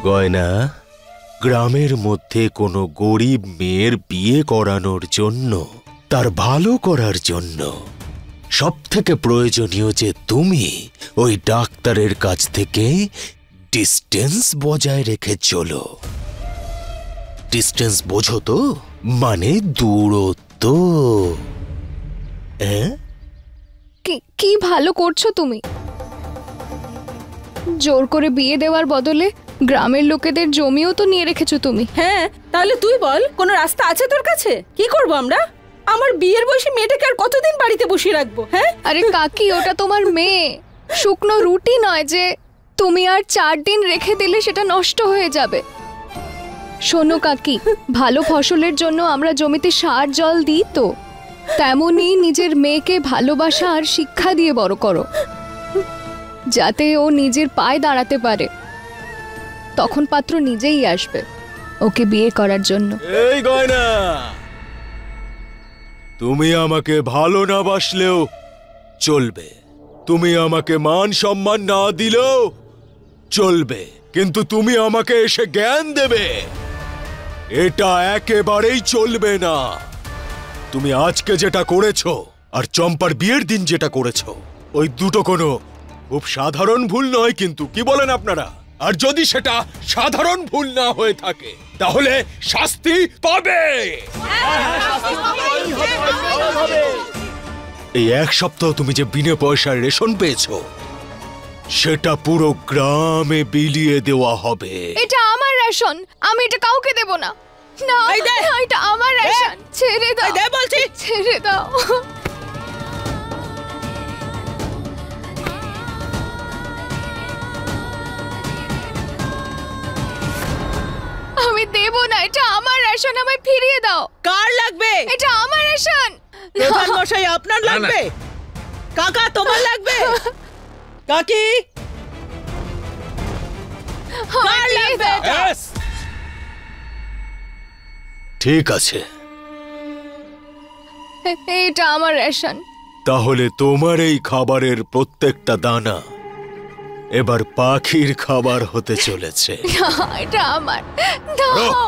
গয়না, গ্রামের মধ্যে কোনো গরিব মেয়ের বিয়ে করানোর জন্য, তার ভালো করার জন্য সবথেকে প্রয়োজনীয় যে তুমি ওই ডাক্তারের কাছ থেকে ডিস্টেন্স বজায় রেখে চলো। ডিস্টেন্স বোঝো তো? মানে দূরত্ব। কি ভালো করছো তুমি? জোর করে বিয়ে দেওয়ার বদলে গ্রামের লোকেদের জমিও তো নিয়ে রেখেছো তুমি। হ্যাঁ, তাহলে তুই বল, কোনো রাস্তা আছে তোর কাছে? কি করব আমরা? আমার বিয়ের বয়সী মেয়েটাকে আর কতদিন বাড়িতে বসিয়ে রাখবো? হ্যাঁ আরে কাকি, ওটা তোমার মেয়ে, শুকনো রুটি নয় যে তুমি আর 4 দিন রেখে দিলে সেটা নষ্ট হয়ে যাবে। শোনো কাকি, ভালো ফসলের জন্য আমরা জমিতে সার জল দিই তো, তেমনি নিজের মেয়েকে ভালোবাসা আর শিক্ষা দিয়ে বড় করো, যাতে ও নিজের পায়ে দাঁড়াতে পারে। তখন পাত্র নিজেই আসবে ওকে বিয়ে করার জন্য। এই গয়না, তুমি আমাকে ভালো না বাসলেও চলবে, তুমি আমাকে মান সম্মান না দিলেও চলবে, কিন্তু তুমি আমাকে এসে জ্ঞান দেবে এটা একেবারেই চলবে না। তুমি আজকে যেটা করেছো আর চম্পার বিয়ের দিন যেটা করেছো, ওই দুটো কোনো খুব সাধারণ ভুল নয়, কিন্তু কি বলেন আপনারা? আর যদি সেটা সাধারণ ভুল না হয়ে থাকে তাহলে শাস্তি পাবে। এই 1 সপ্তাহ তুমি যে বিনা পয়সার রেশন পেয়েছো, সেটা পুরো গ্রামে বিলিয়ে দেওয়া হবে। এটা আমার রেশন, আমি এটা কাউকে দেব না। না, এটা আমার রেশন, ছেড়ে দাও। দে বলছি, ছেড়ে দাও। আমি দেব না, এটা আমার রেশন, আমায় ফিরিয়ে দাও। কার লাগবে? এটা আমার রেশন। প্রধান মশাই, আপনার লাগবে? কাকা, তোমার লাগবে? কাকি, কার লাগবে? ঠিক আছে, এটা আমার রেশন। তাহলে তোমার এই খাবারের প্রত্যেকটা দানা এবার পাখির খাবার হতে চলেছে। এটা আমার, দাও।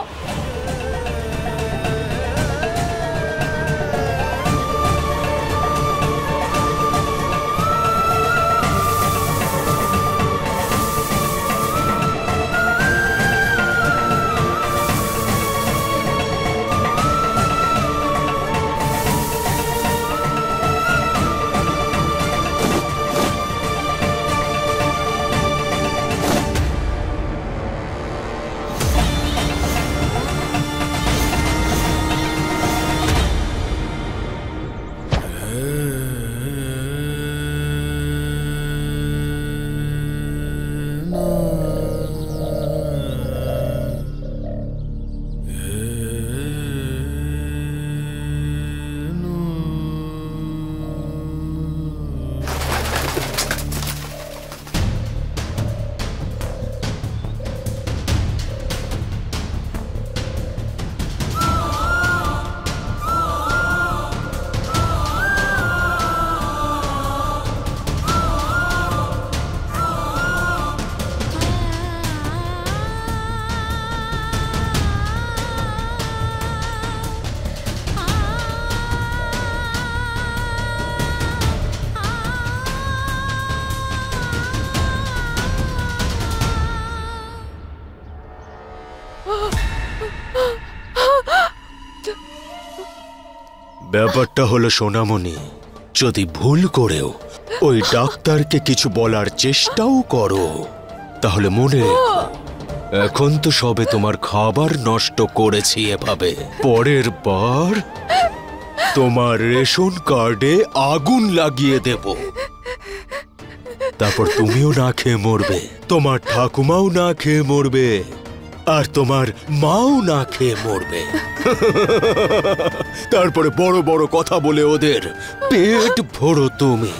ব্যাপারটা হলো সোনামণি, যদি ভুল করেও ওই ডাক্তারকে কিছু বলার চেষ্টাও করো, তাহলে মনে রেখো, এখন তো সবে তোমার খাবার নষ্ট করেছি এভাবে, পরের বার তোমার রেশন কার্ডে আগুন লাগিয়ে দেব, তারপর তুমিও না খেয়ে মরবে, তোমার ঠাকুমাও না খেয়ে মরবে, আর তোমার মাও না খেয়ে মরবে। তারপরে বড় বড় কথা বলে ওদের পেট ভরো তুমি।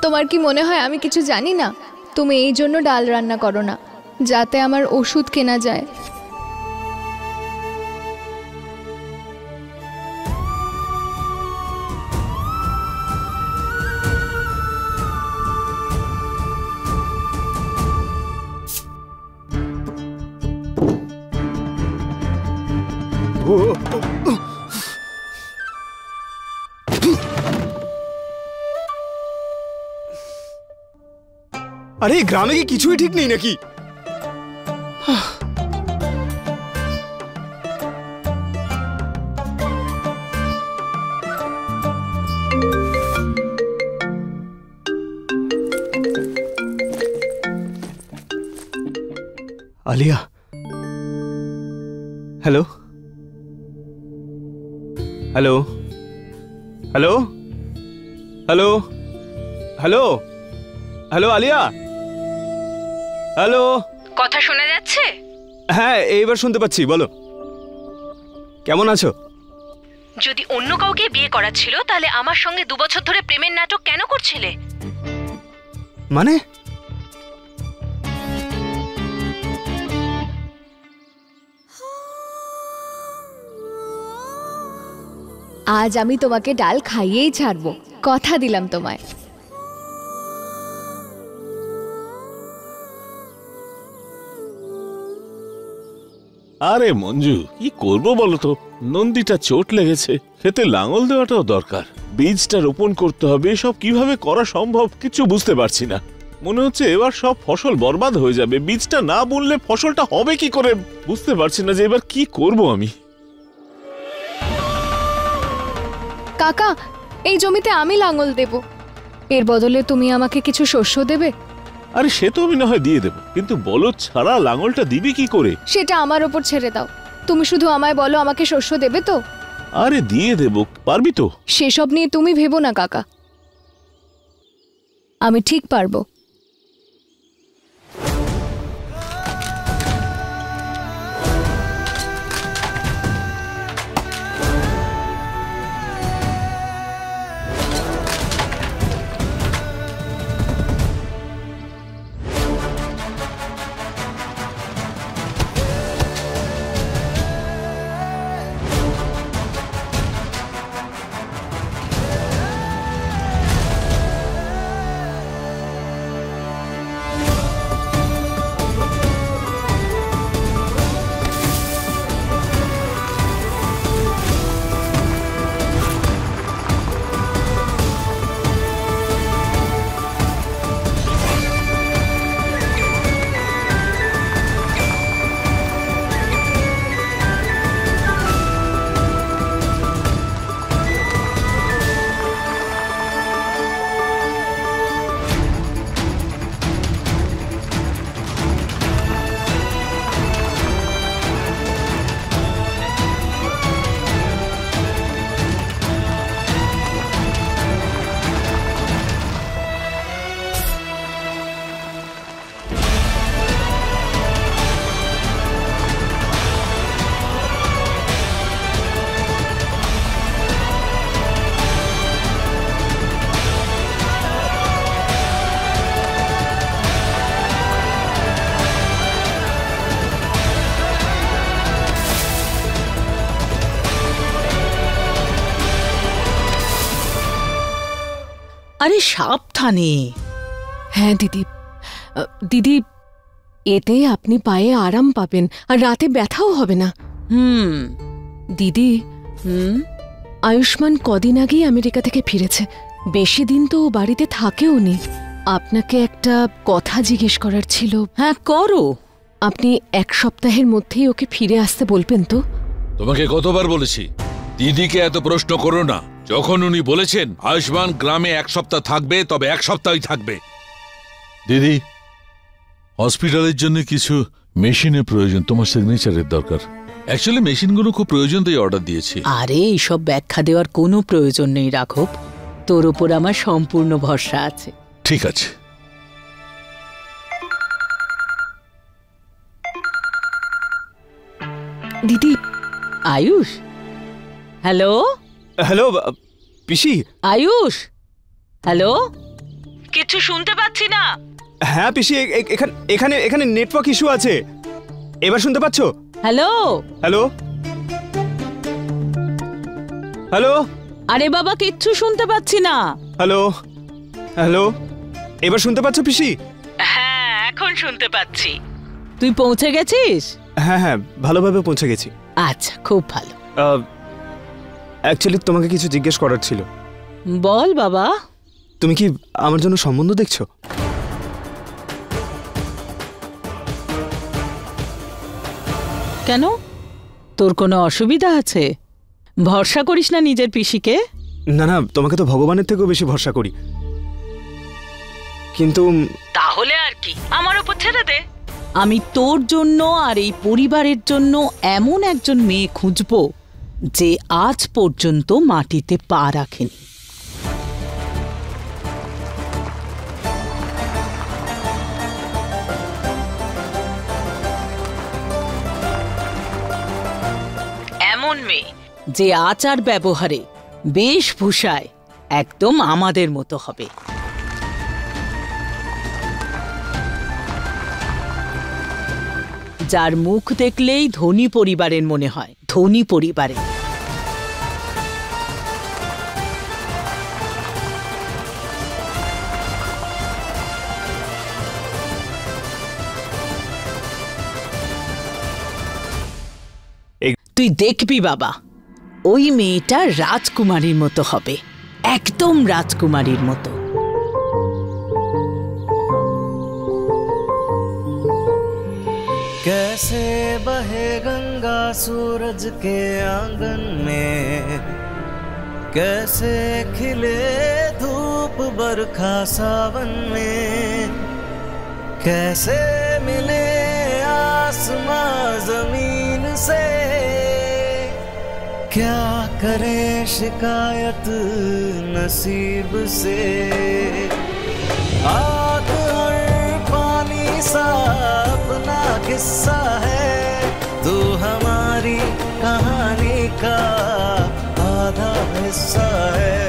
তোমার কি মনে হয় আমি কিছু জানি না? তুমি এই জন্য ডাল রান্না করো না, যাতে আমার ওষুধ কেনা যায়। আরে গ্রামে কি কিছুই ঠিক নেই নাকি? Alia, hello hello hello hello hello hello Alia, hello. কথা শোনা যাচ্ছে? হ্যাঁ, এইবার শুনতে পাচ্ছি, বলো। কেমন আছো? যদি অন্য কাউকে বিয়ে করা ছিল তাহলে আমার সঙ্গে 2 বছর ধরে প্রেমের নাটক কেন করছিলে? মানে? আজ আমি তোমাকে ডাল খাইয়েই ছাড়বো, কথা দিলাম তোমায়। আরে মঞ্জু, কি করবো বলো তো? নন্দীটা চোট লেগেছে, খেতে লাঙল দেওয়াটাও দরকার, বীজটা রোপণ করতে হবে, সব কিভাবে করা সম্ভব কিছু বুঝতে পারছি না। মনে হচ্ছে এবার সব ফসল বরবাদ হয়ে যাবে, বীজটা না বুনলে ফসলটা হবে কি করে বুঝতে পারছি না যে এবার কি করব আমি। কাকা, এই জমিতে আমি লাঙল দেব, এর বদলে তুমি আমাকে কিছু শস্য দেবে। আরে সে তো আমি না হয় দিয়ে দেবো, কিন্তু বলদ ছাড়া লাঙলটা দিবি কি করে? সেটা আমার ওপর ছেড়ে দাও, তুমি শুধু আমায় বলো আমাকে শস্য দেবে তো। আরে দিয়ে দেবো, পারবি তো? সেসব নিয়ে তুমি ভেবো না কাকা, আমি ঠিক পারবো। আরে সাবধানে। হ্যাঁ দিদি, দিদি এতে আপনি পায়ে আরাম পাবেন আর রাতে ব্যথাও হবে না। দিদি, আয়ুষ্মান কদিন আগেই আমেরিকা থেকে ফিরেছে, বেশি দিন তো ও বাড়িতে থাকেও নি। আপনাকে একটা কথা জিজ্ঞেস করার ছিল। হ্যাঁ করো। আপনি 1 সপ্তাহের মধ্যেই ওকে ফিরে আসতে বলবেন তো? তোমাকে কতবার বলেছি দিদিকে এত প্রশ্ন করো না। যখন উনি বলেছেন আয়ুষ্মান গ্রামে 1 সপ্তাহ থাকবে, তবে 1 সপ্তাহই থাকবে। দিদি, হসপিটালের জন্য কিছু মেশিনের প্রয়োজন, তোমার সিগনেচারের দরকার। অ্যাকচুয়ালি মেশিনগুলো খুব প্রয়োজন, তাই অর্ডার দিয়েছি। আরে এইসব ব্যাখ্যা দেওয়ার কোনো প্রয়োজন নেই রাঘব, তোর উপর আমার সম্পূর্ণ ভরসা আছে। ঠিক আছে। দিদি। আয়ুষ, হ্যালো। হ্যালো পিসি। আয়ুষ, হ্যালো। কিছু শুনতে পাচ্ছি না। হ্যাঁ পিসি, এখানে এখানে নেটওয়ার্ক ইস্যু আছে। এবার শুনতে পাচ্ছো? হ্যালো। হ্যালো হ্যালো আরে বাবা, কিচ্ছু শুনতে পাচ্ছি না। হ্যালো হ্যালো এবার শুনতে পাচ্ছো পিসি? হ্যাঁ, এখন শুনতে পাচ্ছি। তুই পৌঁছে গেছিস? হ্যাঁ হ্যাঁ, ভালোভাবে পৌঁছে গেছি। আচ্ছা, খুব ভালো। অ্যাকচুয়ালি তোমাকে কিছু জিজ্ঞেস করার ছিল। বল বাবা। তুমি কি আমার জন্য সম্বন্ধ দেখছো? কেন, তোর কোনো অসুবিধা আছে? ভরসা করিস না নিজের পিসিকে? না না, তোমাকে তো ভগবানের থেকেও বেশি ভরসা করি, কিন্তু তাহলে আর কি, আমার উপর ছেড়ে দে। আমি তোর জন্য আর এই পরিবারের জন্য এমন একজন মেয়ে খুঁজবো যে আজ পর্যন্ত মাটিতে পা রাখেনি। এমন মেয়ে যে আচার ব্যবহারে, বেশভূষায় একদম আমাদের মতো হবে। যার মুখ দেখলেই ধনী পরিবারের মনে হয়, ধনী পরিবারে। তুই দেখবি বাবা, ওই মেয়েটা রাজকুমারীর মতো হবে, একদম রাজকুমারীর মতো। कैसे बहे गंगा सूरज के आंगन में, कैसे खिले धूप बरखा सावन में, कैसे मिले आसमां जमीन से, क्या करे शिकायत नसीब से। आग और पानी सा अपना किस्सा है, तू हमारी कहानी का आधा हिस्सा है।